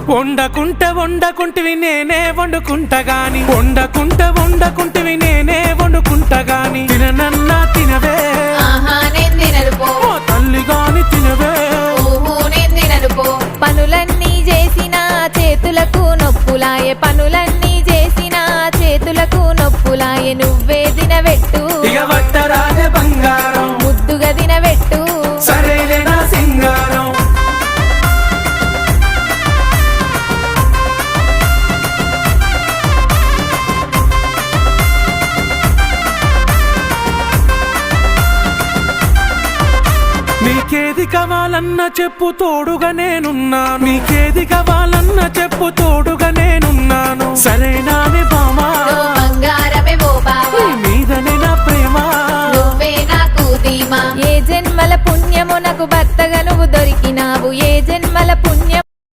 వండకుంటివి నేనే వండుకుంటా గాని వండకుంటివి నేనే వండుకుంటా గాని తిననన్నా తినవే ఓ తల్లి గాని తినవే పనులన్నీ చేసిన చేతులకు నొప్పులాయే పనులన్నీ చేసిన చేతులకు నొప్పులాయే నువ్వే దినవెట్టు ఇక వట్టరాజే బంగారం ముద్దుగా దినవెట్టు సరేలే నా సింగారం నీకేది కావాలన్నా చెప్పు తోడుగా నేనున్నాను నీకేది కావాలన్నా చెప్పు తోడుగా నేనున్నాను సరేనానే బామా బంగారమే ఓ బావా మీదనే నా ప్రేమ నువ్వే నాకు ధీమా ఏ జన్మల పుణ్యము నాకు భర్తగా నువ్వు దొరికినావు ఏ జన్మల పుణ్య